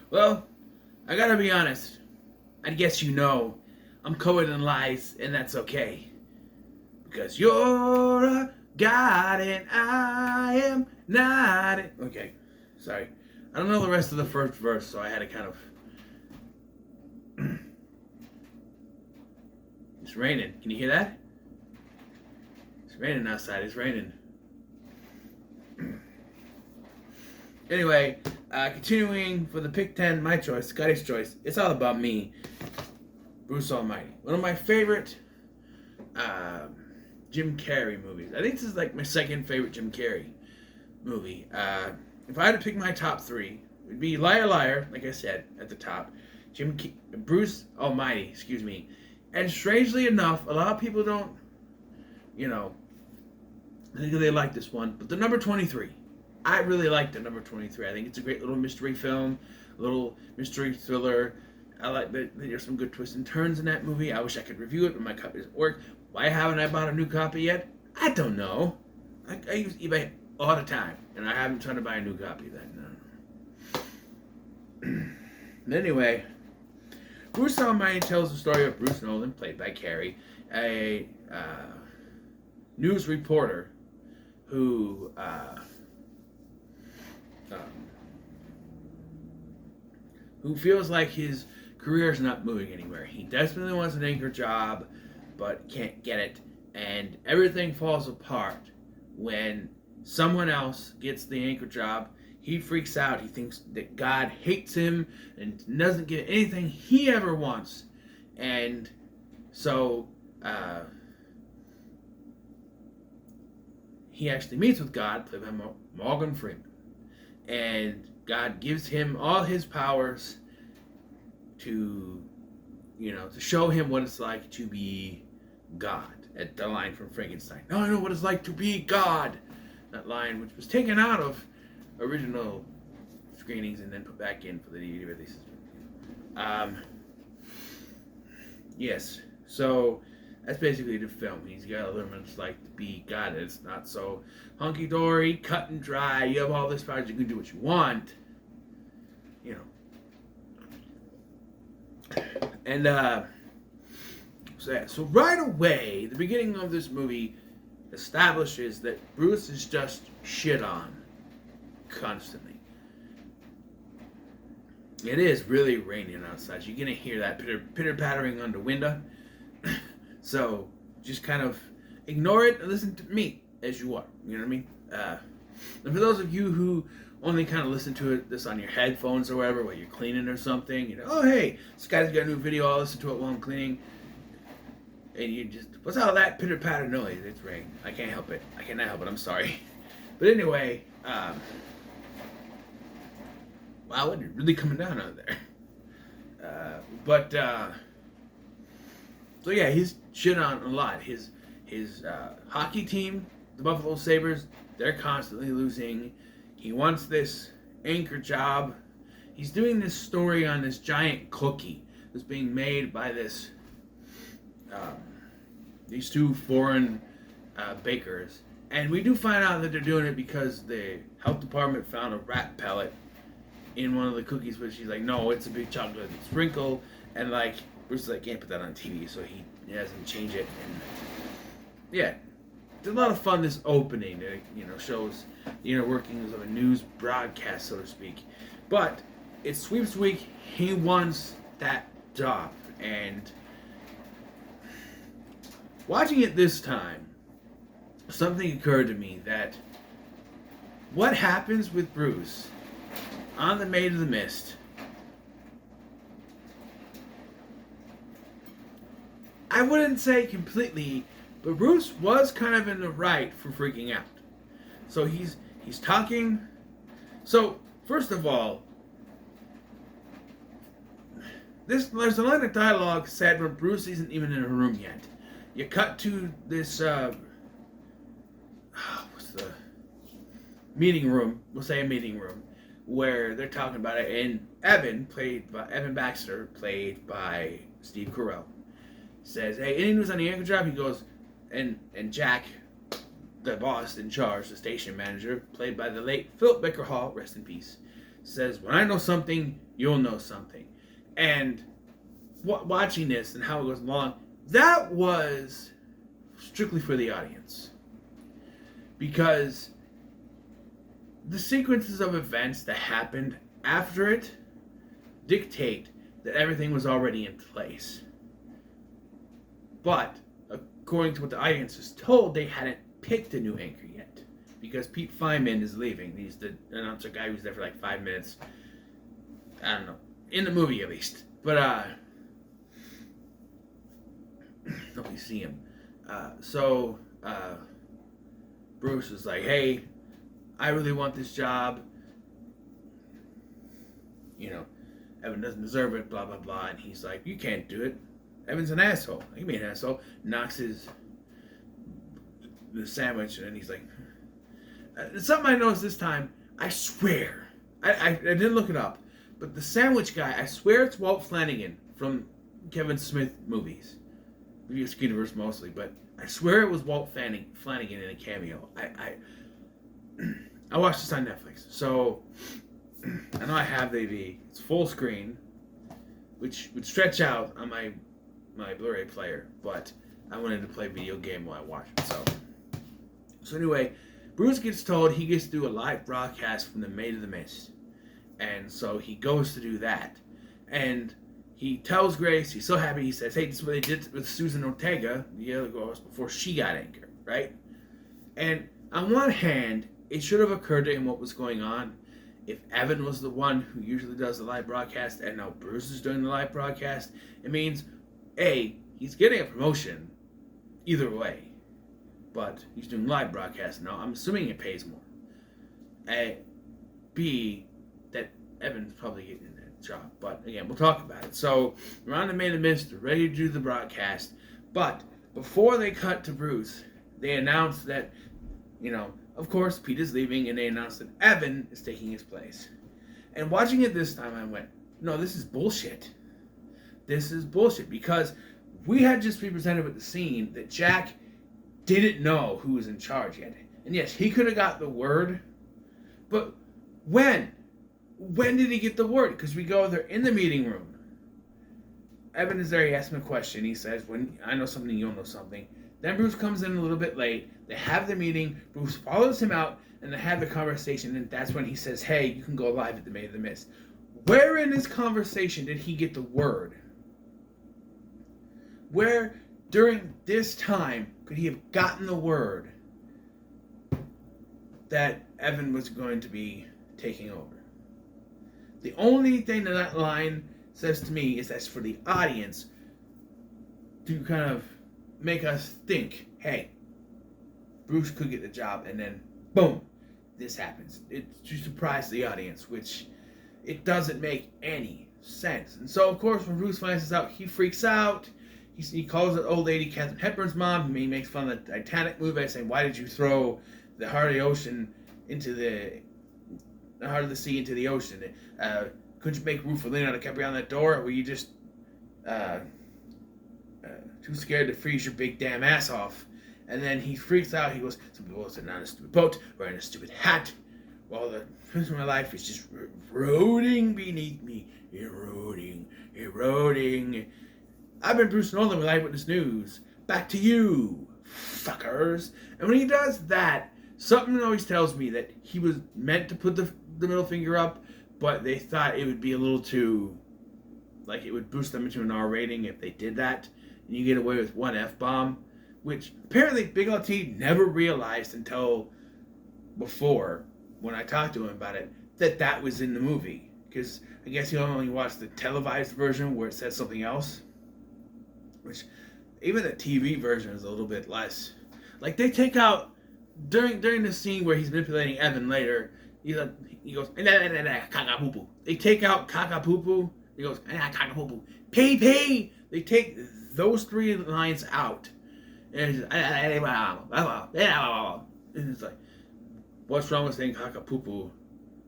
Well, I gotta be honest. I guess you know I'm covered in lies, and that's okay. Because you're a god and I am not. Okay, sorry. I don't know the rest of the first verse, so I had to kind of. It's raining. Can you hear that? It's raining outside. It's raining. Anyway, continuing for the pick 10, my choice, Scotty's choice. It's all about me, Bruce Almighty. One of my favorite Jim Carrey movies. I think this is like my second favorite Jim Carrey movie. If I had to pick my top three, it would be Liar Liar, like I said, at the top. Bruce Almighty, excuse me. And strangely enough, a lot of people don't, I think they like this one. But the number 23. I really like the number 23. I think it's a great little mystery film, a little mystery thriller. I like that there's some good twists and turns in that movie. I wish I could review it, but my copy doesn't work. Why haven't I bought a new copy yet? I don't know. I use eBay all the time, and I haven't tried to buy a new copy then. But anyway, Bruce Almighty tells the story of Bruce Nolan, played by Carey, a news reporter who feels like his career is not moving anywhere. He desperately wants an anchor job, but can't get it, and everything falls apart when someone else gets the anchor job. He freaks out. He thinks that God hates him and doesn't get anything he ever wants, and so he actually meets with God, played by Morgan Freeman, and God gives him all his powers to show him what it's like to be God. At the line from Frankenstein, now I know what it's like to be God. That line, which was taken out of original screenings and then put back in for the DVD releases. Yes, so that's basically the film. He's got to learn what it's like to be God. It's not so hunky-dory, cut and dry. You have all this power, you can do what you want. And so right away, the beginning of this movie establishes that Bruce is just shit on constantly. It is really raining outside. You're gonna hear that pitter pattering on the window. So just kind of ignore it and listen to me as you are. You know what I mean? And for those of you who only kind of listen to this on your headphones or whatever, while you're cleaning or something, oh hey, this guy's got a new video. I'll listen to it while I'm cleaning. And you just, what's all that pitter patter noise? It's rain. I can't help it. I cannot help it. I'm sorry. But anyway, wow, it's really coming down out there. So yeah, he's shit on a lot. His hockey team, the Buffalo Sabres, they're constantly losing. He wants this anchor job. He's doing this story on this giant cookie that's being made by these two foreign bakers. And we do find out that they're doing it because the health department found a rat pellet in one of the cookies, but she's like, no, it's a big chocolate sprinkle. And like, Bruce is like, can't put that on TV, so he doesn't change it. And yeah, it's a lot of fun, this opening. It, shows the inner workings of a news broadcast, so to speak. But it's sweeps week. He wants that job. And watching it this time, something occurred to me that what happens with Bruce on the Maid of the Mist, I wouldn't say completely, but Bruce was kind of in the right for freaking out. So he's talking. So first of all, there's a line of dialogue said when Bruce isn't even in a room yet. You cut to this what's the meeting room? We'll say a meeting room where they're talking about it, and Evan Baxter, played by Steve Carell, says, "Hey, any news on the anchor job?" He goes, and Jack, the boss in charge, the station manager, played by the late Philip Baker Hall, rest in peace, says, when I know something, you'll know something. And watching this and how it goes along, that was strictly for the audience. Because the sequences of events that happened after it dictate that everything was already in place. But, according to what the audience was told, they hadn't picked a new anchor yet. Because Pete Feynman is leaving. He's the announcer guy who's there for like 5 minutes. I don't know. In the movie, at least. But, nobody see him. So, Bruce was like, hey, I really want this job. You know, Evan doesn't deserve it, blah, blah, blah. And he's like, you can't do it. Evan's an asshole. He made an asshole. Knocks the sandwich, and he's like, something I noticed this time, I swear, I didn't look it up, but the sandwich guy, I swear it's Walt Flanagan from Kevin Smith movies. Maybe it's Universe mostly, but I swear it was Walt Flanagan in a cameo. I watched this on Netflix, so I know I have the DVD. It's full screen, which would stretch out on my Blu-ray player, but I wanted to play video game while I watched it. So anyway, Bruce gets told he gets to do a live broadcast from the Maid of the Mist, and so he goes to do that, and he tells Grace he's so happy. He says, "Hey, this is what they did with Susan Ortega, the other girls, before she got anchored, right?" And on one hand, it should have occurred to him what was going on. If Evan was the one who usually does the live broadcast, and now Bruce is doing the live broadcast, it means A, he's getting a promotion either way, but he's doing live broadcast now. I'm assuming it pays more. A, B, that Evan's probably getting that job, but again, we'll talk about it. So we're on the Maid of the Mist, they're ready to do the broadcast, but before they cut to Bruce, they announced that, you know, of course, Pete is leaving, and they announced that Evan is taking his place. And watching it this time, I went, no, this is bullshit. This is bullshit, because we had just been presented with the scene that Jack didn't know who was in charge yet. And yes, he could have got the word, but when? When did he get the word? Because we go there in the meeting room. Evan is there, he asks him a question. He says, when I know something, you'll know something. Then Bruce comes in a little bit late. They have the meeting. Bruce follows him out, and they have the conversation. And that's when he says, hey, you can go live at the Maid of the Mist. Where in this conversation did he get the word? Where during this time could he have gotten the word that Evan was going to be taking over? The only thing that line says to me is that's for the audience to kind of make us think, hey, Bruce could get the job, and then boom, this happens. It's to surprise the audience, which it doesn't make any sense. And so, of course, when Bruce finds this out, he freaks out. He calls the old lady Katharine Hepburn's mom. He makes fun of the Titanic movie by saying, why did you throw the heart of the ocean into the heart of the sea into the ocean? Couldn't you make room for Leonardo DiCaprio on that door? Or were you just too scared to freeze your big damn ass off? And then he freaks out. He goes, some people said, not a stupid boat, wearing a stupid hat, while the rest of my life is just eroding beneath me. Eroding. I've been Bruce Nolan with Eyewitness News. Back to you, fuckers. And when he does that, something always tells me that he was meant to put the middle finger up, but they thought it would be a little too, like it would boost them into an R rating if they did that. And you get away with one F-bomb, which apparently Big LT never realized until before, when I talked to him about it, that was in the movie. Because I guess he only watched the televised version where it said something else. Which, even the TV version is a little bit less. Like, they take out, during the scene where he's manipulating Evan later, he goes, "Kaka-poo-poo." They take out Kaka-poo-poo. He goes, "Kaka-poo-poo." Pee-pee! They take those three lines out. And it's like, what's wrong with saying Kaka-poo-poo?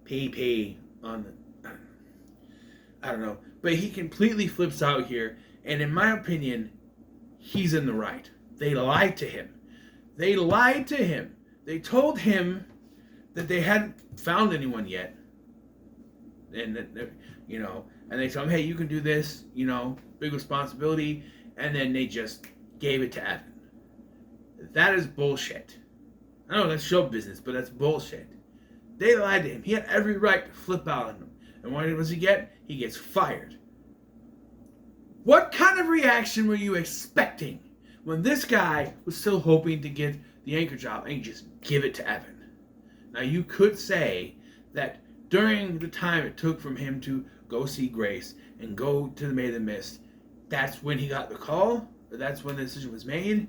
Pee-pee on the... I don't know. But he completely flips out here. And in my opinion, he's in the right. They lied to him. They told him that they hadn't found anyone yet. and they tell him, hey, you can do this, big responsibility, and then they just gave it to Evan. That is bullshit. I know that's show business, but that's bullshit. They lied to him. He had every right to flip out on them. And what does he get? He gets fired. What kind of reaction were you expecting when this guy was still hoping to get the anchor job and you just give it to Evan? Now, you could say that during the time it took from him to go see Grace and go to the Maid of the Mist, that's when he got the call, or that's when the decision was made.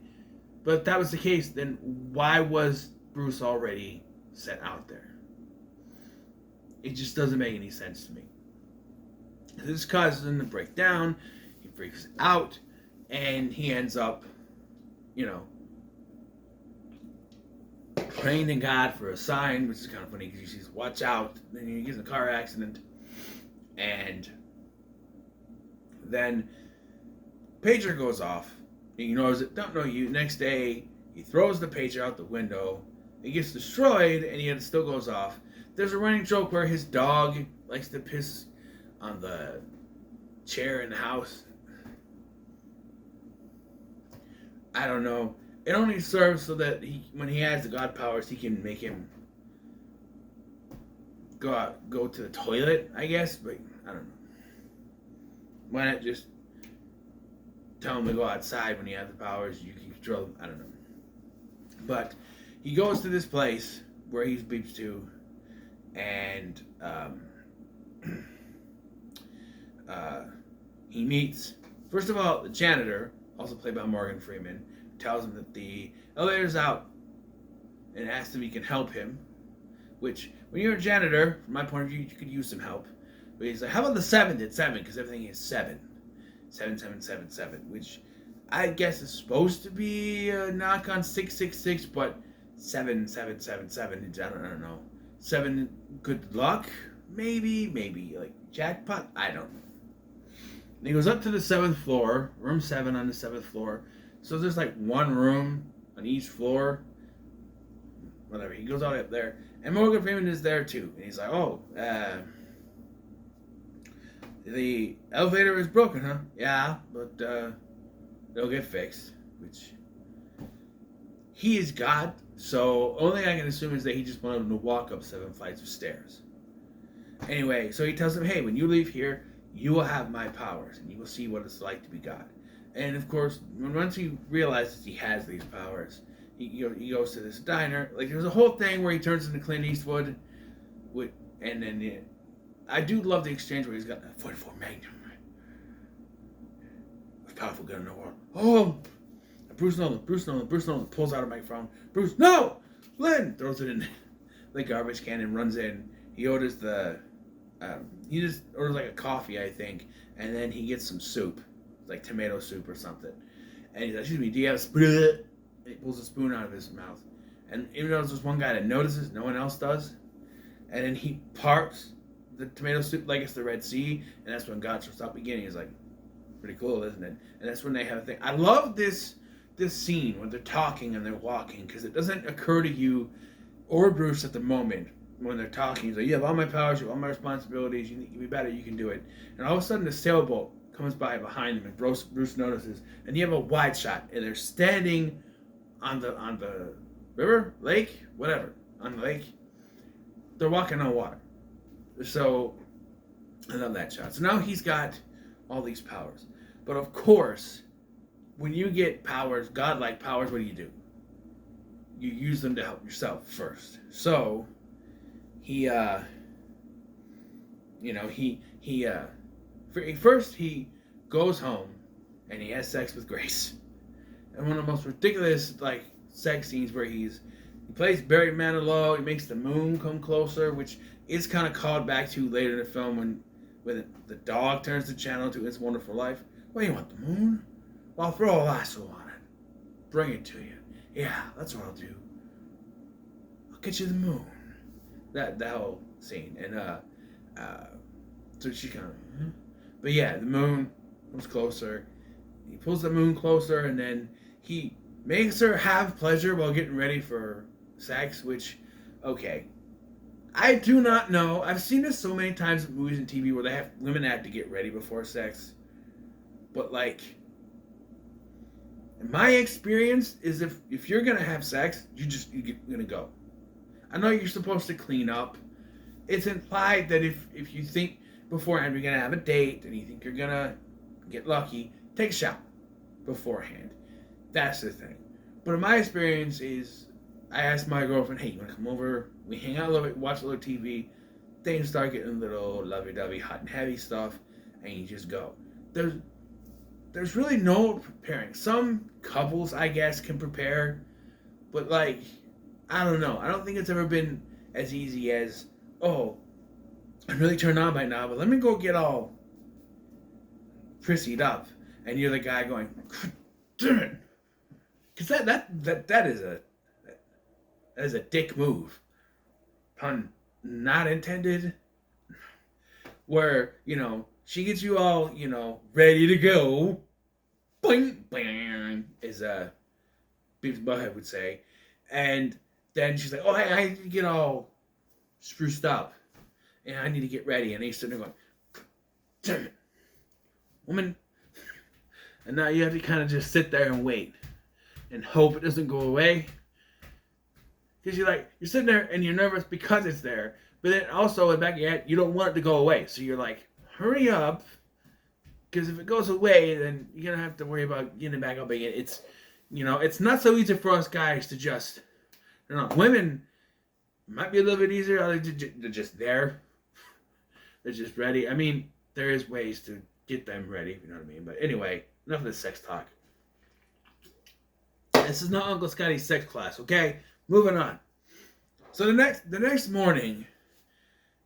But if that was the case, then why was Bruce already set out there? It just doesn't make any sense to me. This causes him to break down. He freaks out, and he ends up, praying to God for a sign, which is kind of funny because he says, watch out. Then he gets in a car accident, and then pager goes off. He ignores it, don't know you. Next day, he throws the pager out the window. It gets destroyed, and yet it still goes off. There's a running joke where his dog likes to piss on the chair in the house. I don't know. It only serves so that when he has the God powers, he can make him go to the toilet, I guess. But I don't know. Why not just tell him to go outside when he has the powers? You can control him. I don't know. But he goes to this place where he's beeped to, and he meets, first of all, the janitor, also played by Morgan Freeman, tells him that the elevator's out and asks if he can help him, which, when you're a janitor, from my point of view, you could use some help. But he's like, how about the 7th at 7? Because everything is 7. 7, 7, 7, 7, which I guess is supposed to be a knock on 666, but 7, 7, 7, 7, I don't know. 7, good luck? Maybe, like jackpot? I don't know. And he goes up to the 7th floor, room 7 on the 7th floor. So there's like one room on each floor. Whatever, he goes all up there. And Morgan Freeman is there too. And he's like, the elevator is broken, huh? Yeah, but it'll get fixed. Which, he is God, so only thing I can assume is that he just wanted him to walk up 7 flights of stairs. Anyway, so he tells him, hey, when you leave here, you will have my powers, and you will see what it's like to be God. And of course, once he realizes he has these powers, he goes to this diner. Like, there's a whole thing where he turns into Clint Eastwood, and then I do love the exchange where he's got a 44 Magnum, most powerful gun in the world. Oh, Bruce Nolan pulls out a microphone. Bruce, no, Lynn throws it in the garbage can and runs in. He orders he just orders like a coffee, I think, and then he gets some soup, like tomato soup or something. And he's like, excuse me, do you have a spoon? And he pulls a spoon out of his mouth. And even though there's just one guy that notices, no one else does. And then he parks the tomato soup like it's the Red Sea, and that's when God starts up beginning. He's like, pretty cool, isn't it? And that's when they have a thing. I love this scene when they're talking and they're walking, because it doesn't occur to you or Bruce at the moment when they're talking. He's like, you have all my powers, you have all my responsibilities, you can be better, you can do it. And all of a sudden the sailboat comes by behind them, and Bruce notices, and you have a wide shot, and they're standing on the river, lake, whatever, on the lake. They're walking on water. So I love that shot. So now he's got all these powers. But of course, when you get powers, godlike powers, what do? You use them to help yourself first. So first he goes home and he has sex with Grace. And one of the most ridiculous sex scenes where he plays Barry Manilow, he makes the moon come closer, which is kind of called back to later in the film when the dog turns the channel to It's a Wonderful Life. Well, you want the moon? Well, I'll throw a lasso on it. Bring it to you. Yeah, that's what I'll do. I'll get you the moon. That whole scene. And so she kind of, but yeah, the moon comes closer. He pulls the moon closer, and then he makes her have pleasure while getting ready for sex, which, okay, I do not know. I've seen this so many times in movies and TV where they have women have to get ready before sex. But like, my experience is if you're gonna have sex, you're gonna go. I know you're supposed to clean up. It's implied that if you think beforehand you're gonna have a date and you think you're gonna get lucky, take a shower beforehand. That's the thing. But in my experience is I asked my girlfriend, hey, you wanna come over? We hang out a little bit, watch a little TV, things start getting a little lovey-dovey, hot and heavy stuff, and you just go. There's really no preparing. Some couples, I guess, can prepare, but like, I don't know. I don't think it's ever been as easy as, oh, I'm really turned on by now, but let me go get all prissied up, and you're the guy going, damn it, because that is a dick move, pun not intended. Where she gets you all ready to go, boing boing, as Beavis Butthead would say, and then she's like, oh hey, I need to get all spruced up, and I need to get ready, and he's sitting there going, damn it, woman, and now you have to kind of just sit there and wait, and hope it doesn't go away, because you're sitting there and you're nervous because it's there. But then also in the back of your head, you don't want it to go away. So you're like, hurry up. Because if it goes away, then you're going to have to worry about getting it back up again. It's not so easy for us guys to just, women might be a little bit easier. They're just there. They're just ready. I mean, there is ways to get them ready, if you know what I mean. But anyway, enough of this sex talk. This is not Uncle Scotty's sex class, okay? Moving on. So the next morning,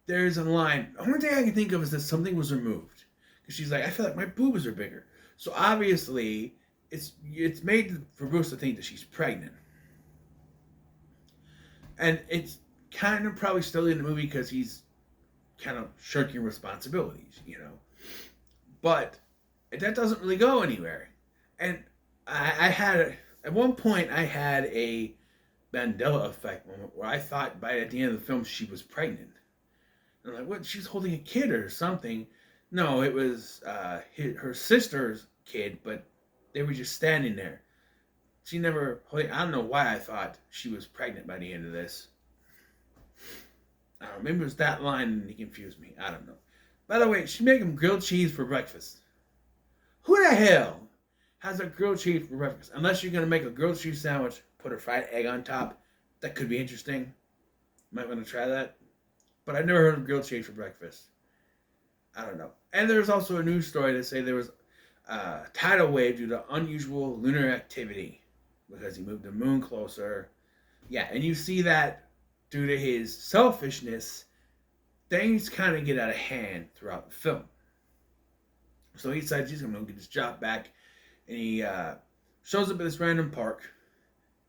there's a line. The only thing I can think of is that something was removed. Because she's like, I feel like my boobs are bigger. So obviously, it's made for Bruce to think that she's pregnant. And it's kind of probably still in the movie because he's kind of shirking responsibilities, But that doesn't really go anywhere. And at one point, I had a Mandela effect moment where I thought at the end of the film she was pregnant. And I'm like, what? She's holding a kid or something. No, it was her sister's kid, but they were just standing there. She never, I don't know why I thought she was pregnant by the end of this. I don't know, maybe it was that line and it confused me. I don't know. By the way, she made him grilled cheese for breakfast. Who the hell has a grilled cheese for breakfast? Unless you're going to make a grilled cheese sandwich, put a fried egg on top. That could be interesting. Might want to try that. But I've never heard of grilled cheese for breakfast. I don't know. And there's also a news story that say there was a tidal wave due to unusual lunar activity because he moved the moon closer. Yeah, and you see that due to his selfishness, things kind of get out of hand throughout the film. So he decides he's going to get his job back, and he shows up at this random park,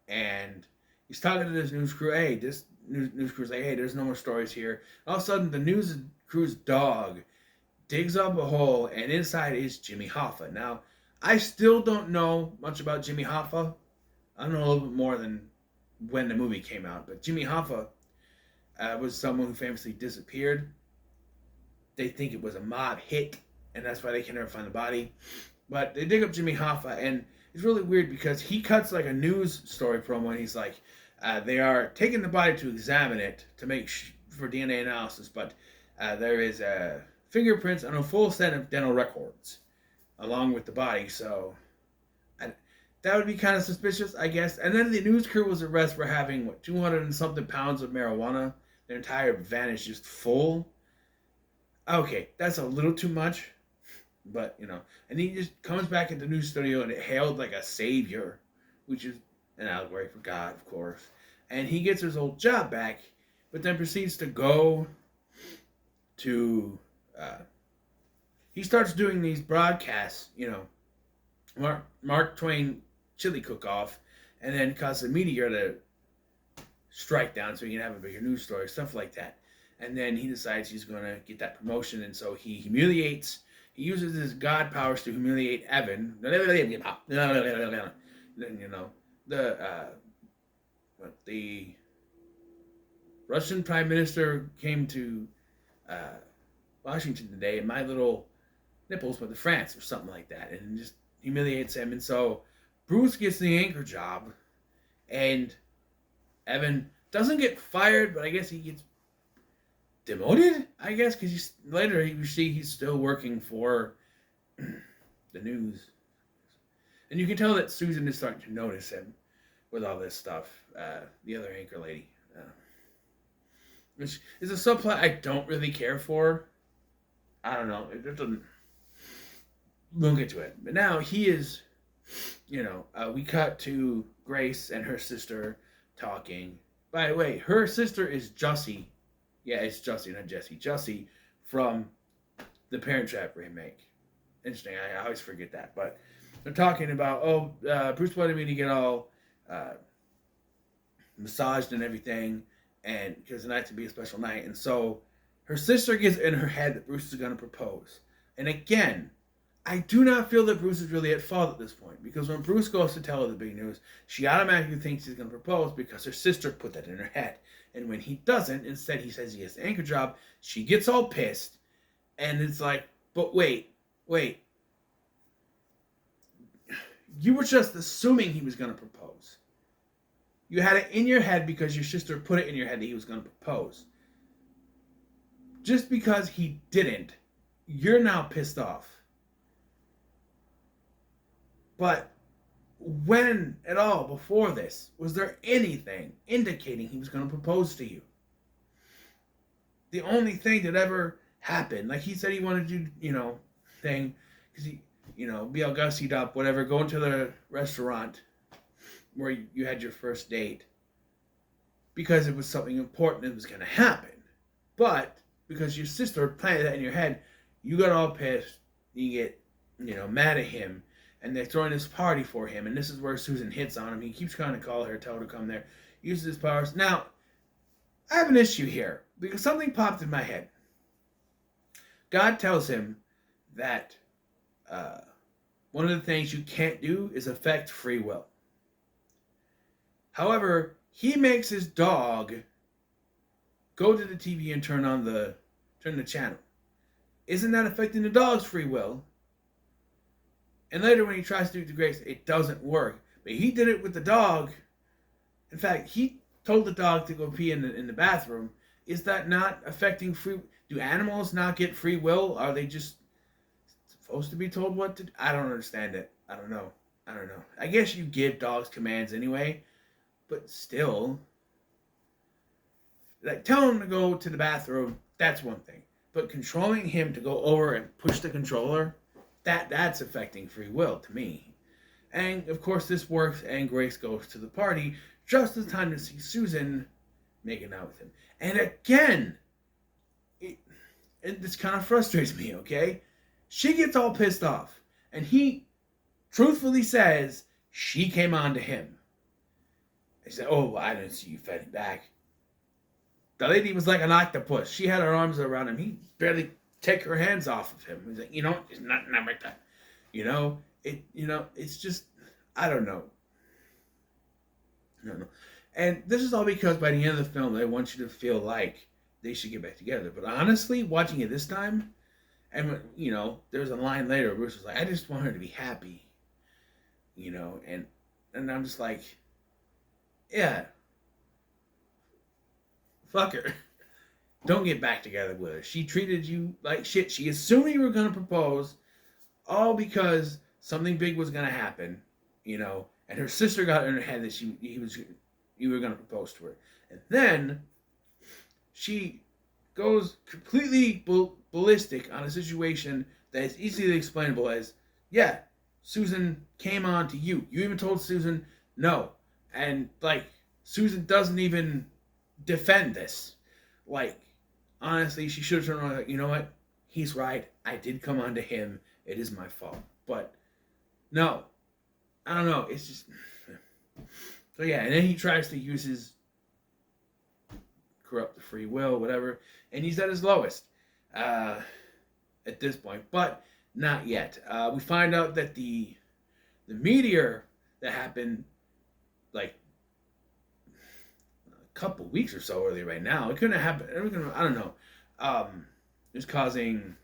and he's talking to this news crew. Hey, this news crew's like, hey, there's no more stories here. All of a sudden, the news crew's dog digs up a hole, and inside is Jimmy Hoffa. Now, I still don't know much about Jimmy Hoffa. I know a little bit more than when the movie came out, but Jimmy Hoffa was someone who famously disappeared. They think it was a mob hit, and that's why they can never find the body. But they dig up Jimmy Hoffa, and it's really weird because he cuts like a news story promo, and he's like, they are taking the body to examine it to make for DNA analysis, but there is fingerprints on a full set of dental records along with the body, so that would be kind of suspicious, I guess. And then the news crew was arrested for having 200 and something pounds of marijuana. Their entire van is just full. Okay, that's a little too much, but and he just comes back into the news studio and hailed like a savior, which is an allegory for God, of course. And he gets his old job back, but then proceeds to go to. He starts doing these broadcasts, Mark Twain chili cook-off, and then cause the media to strike down so he can have a bigger news story, stuff like that. And then he decides he's going to get that promotion, and so he uses his God powers to humiliate Evan. Then, the Russian Prime Minister came to Washington today, and my little nipples went to France or something like that, and just humiliates him. And so Bruce gets the anchor job, and Evan doesn't get fired, but I guess he gets demoted. I guess because later you see he's still working for the news, and you can tell that Susan is starting to notice him with all this stuff. The other anchor lady, which is a subplot I don't really care for. I don't know. It doesn't. We'll get to it. But now he is, we cut to Grace and her sister talking. By the way, her sister is Jussie. Yeah, it's Jussie, not Jessie. Jussie from the Parent Trap remake. Interesting. I always forget that. But they're talking about, Bruce wanted me to get all massaged and everything, and because the night to be a special night. And so her sister gets in her head that Bruce is going to propose. And again, I do not feel that Bruce is really at fault at this point, because when Bruce goes to tell her the big news, she automatically thinks he's going to propose because her sister put that in her head. And when he doesn't, instead he says he has the anchor job, she gets all pissed, and it's like, but wait. You were just assuming he was going to propose. You had it in your head because your sister put it in your head that he was going to propose. Just because he didn't, you're now pissed off. But when at all before this was there anything indicating he was going to propose to you? The only thing that ever happened, like he said he wanted to do, thing, because he, be all gussied up, whatever, go into the restaurant where you had your first date because it was something important that was going to happen. But because your sister planted that in your head, you got all pissed, you get, mad at him, and they're throwing this party for him, and this is where Susan hits on him. He keeps trying to call her, tell her to come there, uses his powers. Now, I have an issue here, because something popped in my head. God tells him that one of the things you can't do is affect free will. However, he makes his dog go to the TV and turn the channel. Isn't that affecting the dog's free will? And later when he tries to do it to Grace, it doesn't work. But he did it with the dog. In fact, he told the dog to go pee in the bathroom. Is that not affecting free? Do animals not get free will? Are they just supposed to be told what to do? I don't understand it. I don't know. I guess you give dogs commands anyway. But still, like, tell him to go to the bathroom, that's one thing. But controlling him to go over and push the controller, that's affecting free will to me. And of course this works, and Grace goes to the party just in time to see Susan making out with him. And again, this kind of frustrates me, okay? She gets all pissed off, and he truthfully says she came on to him. He said, "Oh, I didn't see you fighting back." The lady was like an octopus. She had her arms around him. He barely take her hands off of him. He's like, it's not like that. It's just, I don't know. And this is all because by the end of the film, they want you to feel like they should get back together. But honestly, watching it this time, and there's a line later where Bruce was like, "I just want her to be happy," and I'm just like, yeah, fuck her. Don't get back together with her. She treated you like shit. She assumed you were going to propose, all because something big was going to happen, and her sister got in her head that you were going to propose to her. And then she goes completely ballistic on a situation that is easily explainable as, yeah, Susan came on to you. You even told Susan no. And, Susan doesn't even defend this. Honestly, she should have turned around you know what? He's right. I did come on to him. It is my fault. But, no. I don't know. It's just... So, yeah. And then he tries to use his corrupt the free will, whatever. And he's at his lowest at this point. But, not yet. We find out that the meteor that happened... a couple weeks or so early right now. It couldn't have happened. I don't know. It's causing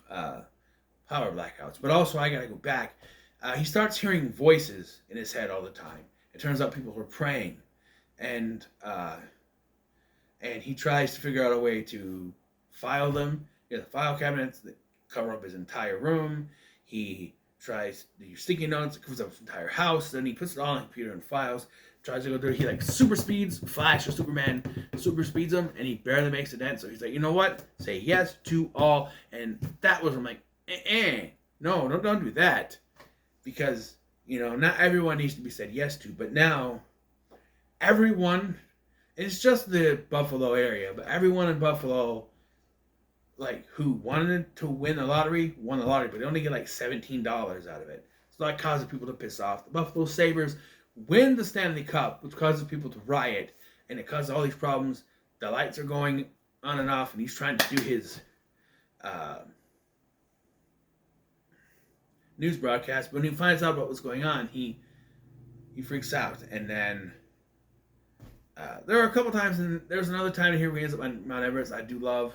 power blackouts. But also, I gotta go back. He starts hearing voices in his head all the time. It turns out people were praying, and he tries to figure out a way to file them. He has file cabinets that cover up his entire room. He tries to use sticky notes, it covers up his entire house. Then he puts it all on the computer in files. Tries to go through. He like super speeds Flash or Superman, super speeds him, and he barely makes a dent. So he's like, you know what? Say yes to all. And that was, I'm like, no, don't do that, because not everyone needs to be said yes to. But now, everyone, it's just the Buffalo area, but everyone in Buffalo, like, who wanted to win the lottery, won the lottery, but they only get like $17 out of it. So that causes people to piss off. The Buffalo Sabres win the Stanley Cup, which causes people to riot, and it causes all these problems. The lights are going on and off, and he's trying to do his news broadcast. But when he finds out about what's going on, he freaks out. And then there are a couple times, and there's another time here where he ends up on Mount Everest. I do love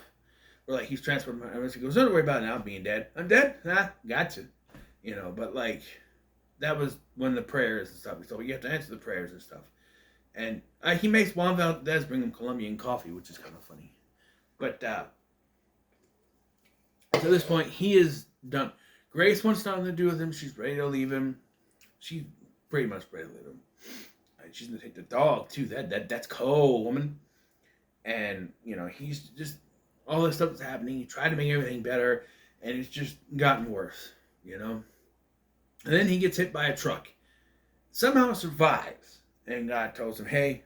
where like he's transported to Mount Everest. He goes, "Don't worry about it now, being dead. I'm dead. Gotcha." But like that was when the prayers and stuff. So you have to answer the prayers and stuff. And he makes Juan Valdez bring him Colombian coffee, which is kind of funny. But to this point, he is done. Grace wants nothing to do with him. She's ready to leave him. She's pretty much ready to leave him. She's gonna take the dog too. That's cold, woman. And he's just all this stuff that's happening. He tried to make everything better, and it's just gotten worse. And then he gets hit by a truck. Somehow survives. And God tells him, hey,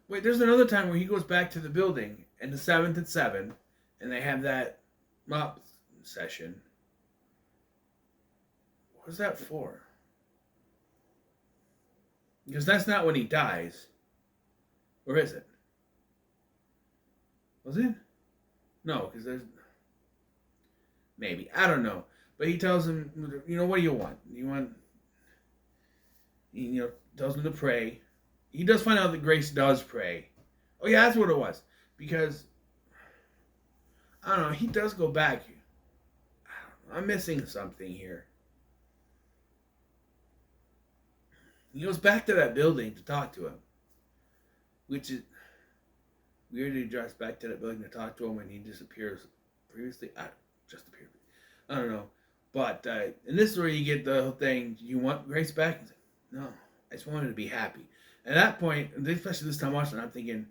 wait, there's another time where he goes back to the building and the 7th at 7, and they have that mop session. What was that for? Because that's not when he dies. Or is it? Was it? No, because there's... Maybe. I don't know. But he tells him, what do you want? You want... tells him to pray. He does find out that Grace does pray. Oh, yeah, that's what it was. Because... I don't know. He does go back. I'm missing something here. He goes back to that building to talk to him. Which is weird. He drives back to that building to talk to him when he disappears previously. Just appeared. I don't know. But in this story, you get the whole thing. You want Grace back? He's like, no, I just want her to be happy. At that point, especially this time watching, I'm thinking,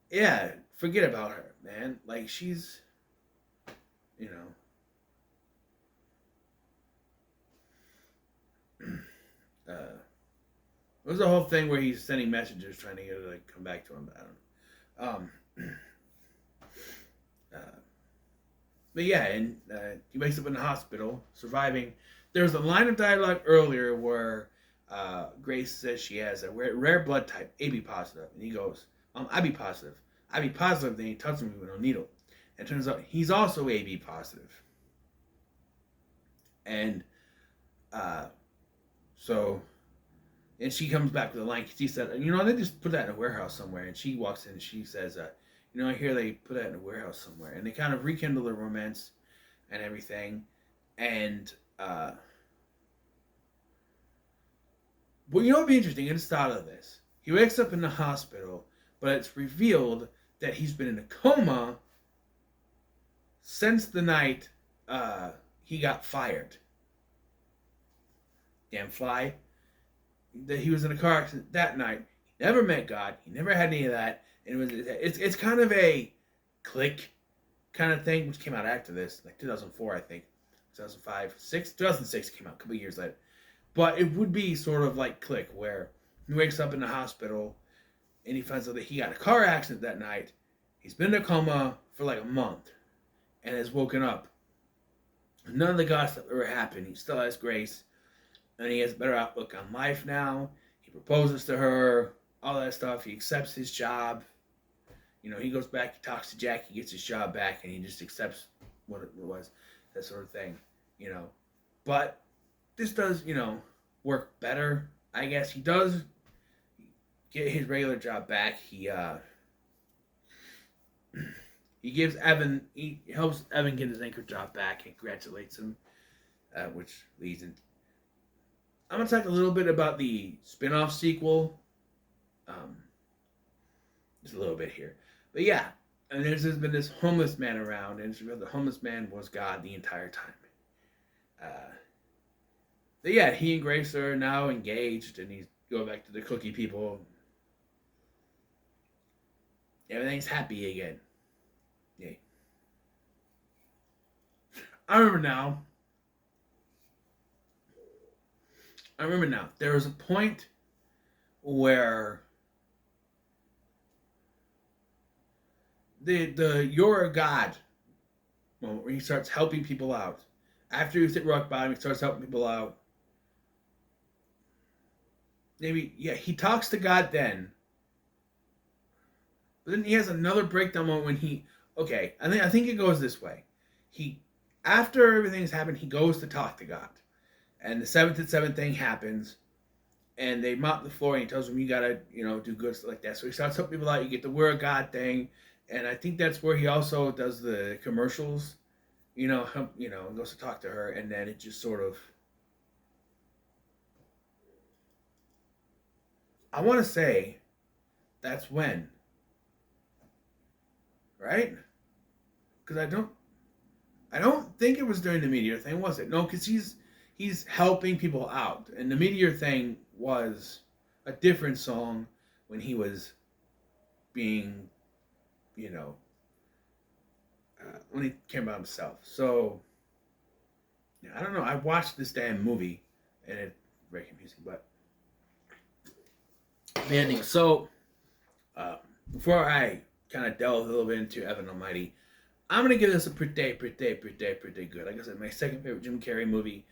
yeah, forget about her, man. Like, she's, it was the whole thing where he's sending messages trying to get her to come back to him. But I don't know. But yeah, and he wakes up in the hospital, surviving. There's a line of dialogue earlier where Grace says she has a rare blood type, AB positive. And he goes, IB positive. IB positive, then he touches me with a needle. And it turns out he's also AB positive. And and she comes back with a line. She said, they just put that in a warehouse somewhere. And she walks in and she says, I hear they put that in a warehouse somewhere. And they kind of rekindle the romance and everything. And, well, what would be interesting? I just thought of this. He wakes up in the hospital, but it's revealed that he's been in a coma since the night he got fired. Damn fly. That he was in a car accident that night. He never met God. He never had any of that. And it's kind of a click kind of thing, which came out after this, like 2004, I think, 2005, 2006 came out a couple years later. But it would be sort of like Click, where he wakes up in the hospital and he finds out that he got a car accident that night. He's been in a coma for like a month and has woken up. None of the gossip ever happened. He still has Grace. And he has a better outlook on life now. He proposes to her, all that stuff. He accepts his job. he goes back, he talks to Jack, he gets his job back, and he just accepts what it was, that sort of thing, But this does, work better, I guess. He does get his regular job back. He gives Evan, he helps Evan get his anchor job back and congratulates him, which leads in. I'm going to talk a little bit about the spin-off sequel. Just a little bit here. But yeah, and there's been this homeless man around, and the homeless man was God the entire time. But yeah, he and Grace are now engaged, and he's going back to the cookie people. Everything's happy again. Yay. I remember now. There was a point where the You're a God moment where he starts helping people out. After he's hit rock bottom, he starts helping people out. Maybe, yeah, he talks to God then. But then he has another breakdown moment when I think it goes this way. After everything's happened, he goes to talk to God. And the 7-7 thing happens. And they mop the floor, and he tells them, you gotta, do good stuff like that. So he starts helping people out. You get the We're a God thing. And I think that's where he also does the commercials. And goes to talk to her. And then it just sort of... I want to say that's when. Right? Because I don't think it was during the Meteor thing, was it? No, because he's helping people out. And the Meteor thing was a different song when he was being, when he came about himself. So, yeah, I don't know. I watched this damn movie, and it's very confusing, but the ending. So, before I kind of delve a little bit into Evan Almighty, I'm going to give this a pretty good. Like I said, my second favorite Jim Carrey movie.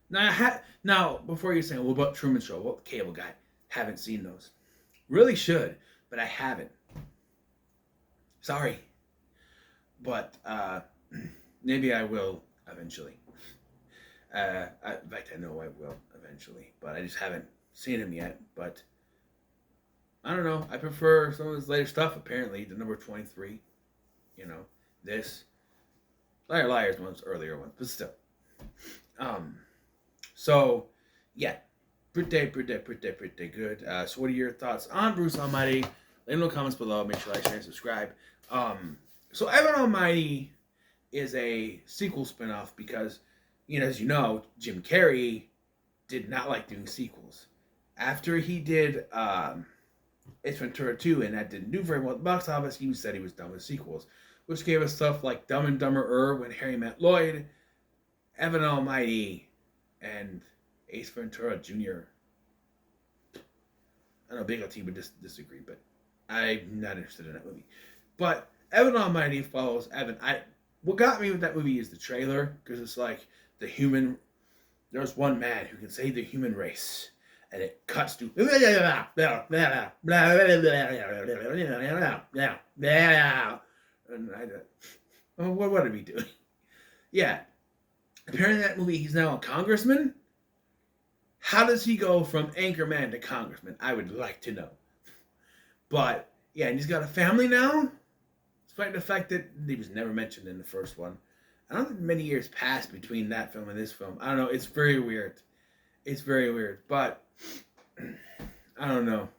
Now, before you're saying, what about Truman Show? Well, Cable Guy. Haven't seen those. Really should, but I haven't. Sorry. But maybe I will eventually. In fact, I know I will eventually, but I just haven't seen him yet. But I don't know. I prefer some of his later stuff, apparently. The number 23. This. Liar's one's earlier ones, but still. So, yeah. Pretty good. So what are your thoughts on Bruce Almighty? Leave them in the comments below. Make sure to like, share, and subscribe. So Evan Almighty is a sequel spinoff because, as you know, Jim Carrey did not like doing sequels. After he did Ace Ventura 2, and that didn't do very well at the box office, he said he was done with sequels, which gave us stuff like Dumb and Dumber When Harry Met Lloyd, Evan Almighty, and Ace Ventura Jr. I know Big L T would disagree, but I'm not interested in that movie. But Evan Almighty follows Evan. What got me with that movie is the trailer, because it's like there's one man who can save the human race. And it cuts to and what are we doing? Yeah. Apparently that movie he's now a congressman. How does he go from anchorman to congressman? I would like to know. But yeah, and he's got a family now. Despite the fact that he was never mentioned in the first one. I don't think many years passed between that film and this film. I don't know. It's very weird. It's very weird. But I don't know.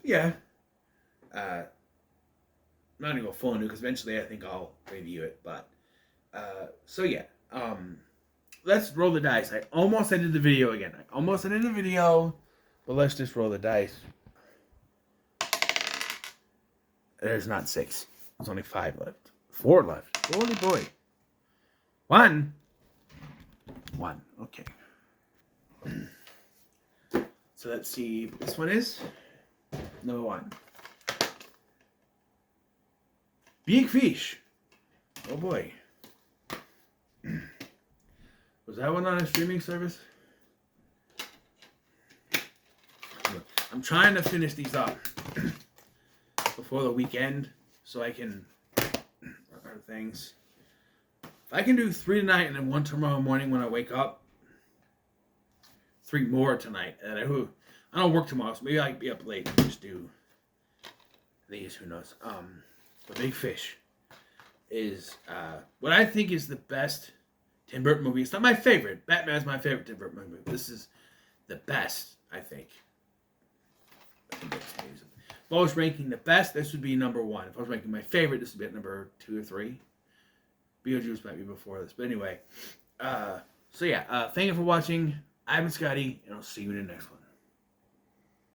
Yeah. I'm not going to go full into it because eventually I think I'll review it. But, so yeah. Let's roll the dice. I almost ended the video again. But let's just roll the dice. There's not 6. There's only 5 left. 4 left. Holy boy. 1. Okay. So let's see. This one is number 1. Big fish. Oh boy. Was that one on a streaming service? I'm trying to finish these up. before the weekend so I can other things. If I can do 3 tonight and then 1 tomorrow morning when I wake up, 3 more tonight, and I don't work tomorrow, so maybe I can be up late and just do these. Who knows? The Big Fish is what I think is the best Tim Burton movie. It's not my favorite. Batman's my favorite Tim Burton movie. This is the best, I think. If I was ranking the best, this would be number 1. If I was ranking my favorite, this would be at number 2 or 3. Beetlejuice might be before this. But anyway, so yeah, thank you for watching. I've been Scotty, and I'll see you in the next one.